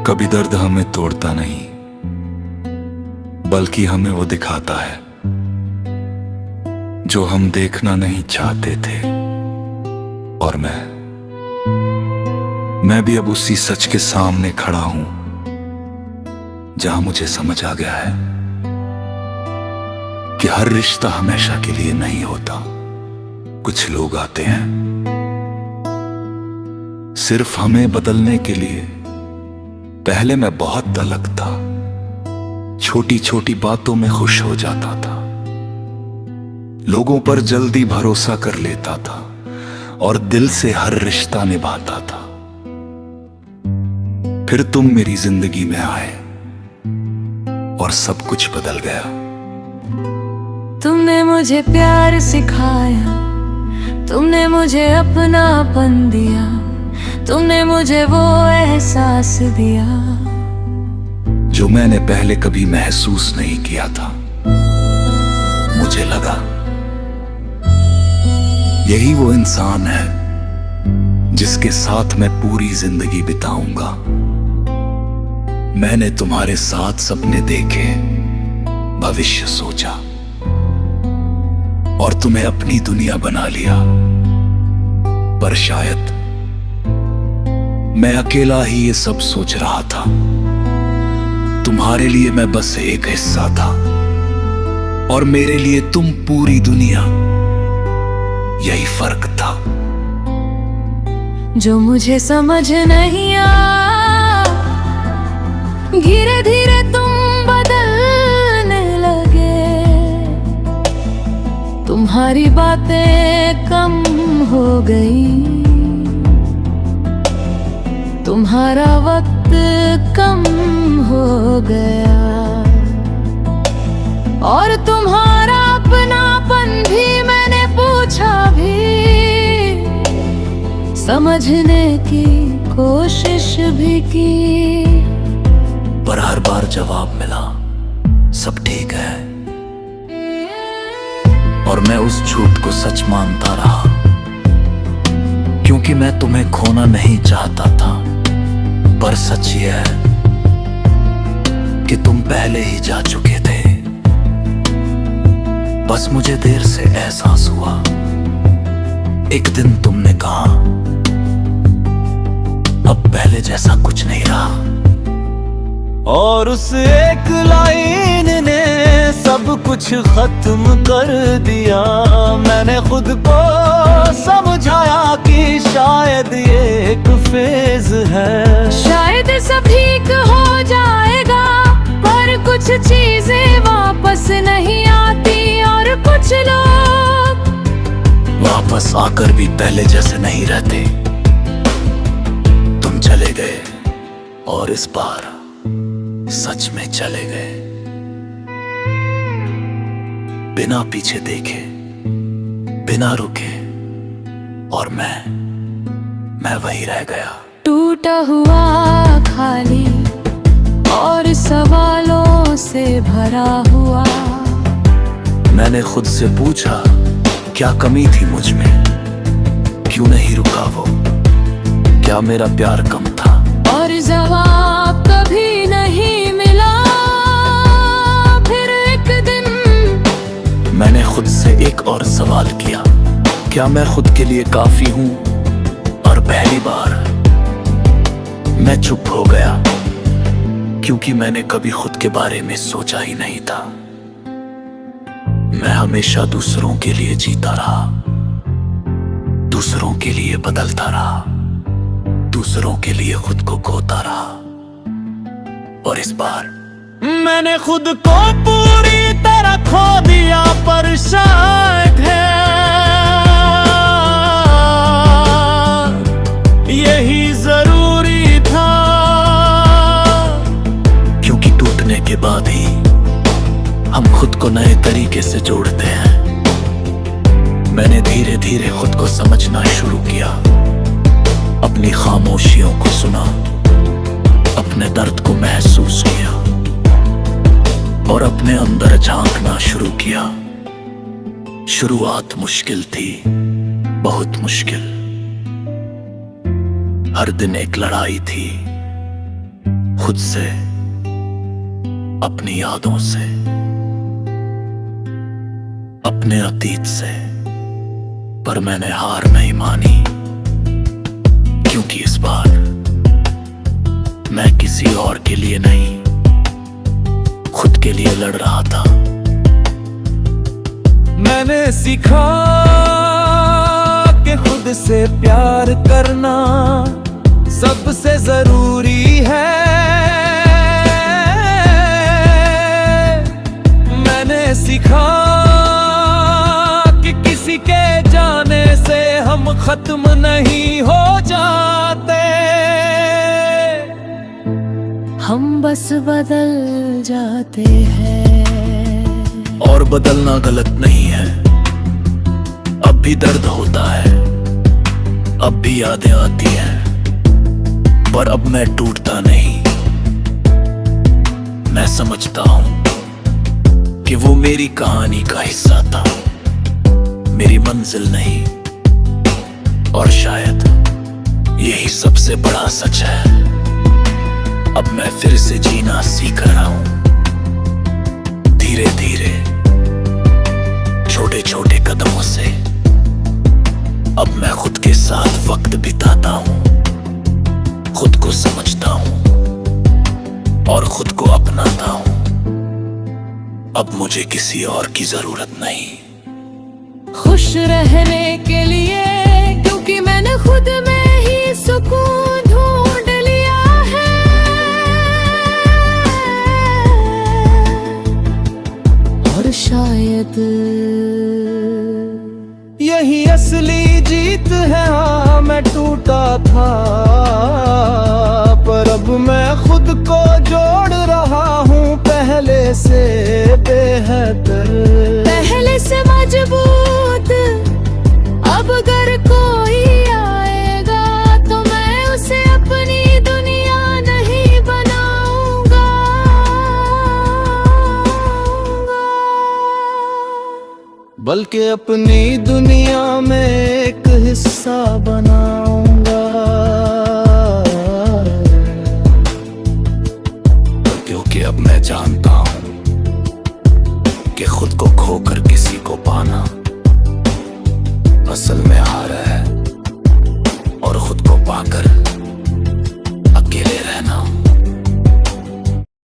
कभी दर्द हमें तोड़ता नहीं, बल्कि हमें वो दिखाता है जो हम देखना नहीं चाहते थे। और मैं भी अब उसी सच के सामने खड़ा हूं जहां मुझे समझ आ गया है कि हर रिश्ता हमेशा के लिए नहीं होता। कुछ लोग आते हैं सिर्फ हमें बदलने के लिए। पहले मैं बहुत अलग था, छोटी छोटी बातों में खुश हो जाता था, लोगों पर जल्दी भरोसा कर लेता था और दिल से हर रिश्ता निभाता था। फिर तुम मेरी जिंदगी में आए और सब कुछ बदल गया। तुमने मुझे प्यार सिखाया, तुमने मुझे अपनापन दिया, तुमने मुझे वो एहसास दिया जो मैंने पहले कभी महसूस नहीं किया था। मुझे लगा यही वो इंसान है जिसके साथ मैं पूरी जिंदगी बिताऊंगा। मैंने तुम्हारे साथ सपने देखे, भविष्य सोचा और तुम्हें अपनी दुनिया बना लिया। पर शायद मैं अकेला ही ये सब सोच रहा था। तुम्हारे लिए मैं बस एक हिस्सा था और मेरे लिए तुम पूरी दुनिया। यही फर्क था जो मुझे समझ नहीं आया। धीरे धीरे तुम बदलने लगे, तुम्हारी बातें कम हो गई, तुम्हारा वक्त कम हो गया और तुम्हारा अपनापन भी मैंने पूछा भी, समझने की कोशिश भी की। पर हर बार जवाब मिला सब ठीक है और मैं उस झूठ को सच मानता रहा, क्योंकि मैं तुम्हें खोना नहीं चाहता था। पर सच ये है कि तुम पहले ही जा चुके थे। बस मुझे देर से एहसास हुआ। एक दिन तुमने कहा अब पहले जैसा कुछ नहीं रहा, और उस एक लाइन ने सब कुछ खत्म कर दिया। मैंने खुद को समझाया कि शायद ये एक फेज है, शायद सब ठीक हो जाएगा, पर कुछ चीजें वापस नहीं आती और कुछ लोग वापस आकर भी पहले जैसे नहीं रहते। तुम चले गए और इस बार सच में चले गए, बिना पीछे देखे, बिना रुके, और मैं वही रह गया, टूटा हुआ, खाली और सवालों से भरा हुआ। मैंने खुद से पूछा क्या कमी थी मुझ में, क्यों नहीं रुका वो, क्या मेरा प्यार कम था? और जवाब कभी नहीं मिला। फिर एक दिन मैंने खुद से एक और सवाल किया, क्या मैं खुद के लिए काफी हूं? और पहली बार मैं चुप हो गया, क्योंकि मैंने कभी खुद के बारे में सोचा ही नहीं था। मैं हमेशा दूसरों के लिए जीता रहा, दूसरों के लिए बदलता रहा, दूसरों के लिए खुद को खोता रहा। और इस बार मैंने खुद को पूरी तरह खो दिया, पर शायद है यही जरूरी था, क्योंकि टूटने के बाद ही हम खुद को नए तरीके से जोड़ते हैं। मैंने धीरे धीरे खुद को समझना शुरू किया, अपनी खामोशियों को सुना, अपने दर्द को महसूस किया, और अपने अंदर झांकना शुरू किया। शुरुआत मुश्किल थी, बहुत मुश्किल। हर दिन एक लड़ाई थी, खुद से, अपनी यादों से, अपने अतीत से। पर मैंने हार नहीं मानी, क्योंकि इस बार मैं किसी और के लिए नहीं, खुद के लिए लड़ रहा था। मैंने सीखा कि खुद से प्यार करना सबसे जरूरी है। मैंने सीखा कि किसी के जाने से हम खत्म नहीं हो जाते। हम बस बदल जाते हैं। और बदलना गलत नहीं है। अब भी दर्द होता है, अब भी यादें आती हैं, पर अब मैं टूटता नहीं। मैं समझता हूं कि वो मेरी कहानी का हिस्सा था, मेरी मंजिल नहीं। और शायद यही सबसे बड़ा सच है। अब मैं फिर से जीना सीख रहा हूं, धीरे धीरे, छोटे छोटे कदमों से। अब मैं खुद के साथ वक्त बिताता हूं, खुद को समझता हूं और खुद को अपनाता हूं। अब मुझे किसी और की जरूरत नहीं। खुश रहने के लिए, क्योंकि मैंने खुद में ही सुकून ढूंढ लिया है। और शायद यही असली जीत है। हाँ, मैं टूटा था, पर अब मैं खुद को जोड़ रहा हूँ पहले से बेहतर, पहले से मजबूत। अब अगर कोई आएगा तो मैं उसे अपनी दुनिया नहीं बनाऊंगा। बल्कि अपनी दुनिया में एक हिस्सा बनाऊंगा। क्योंकि अब मैं जानता हूं कि खुद को खोकर किसी को पाना असल में हार है, और खुद को पाकर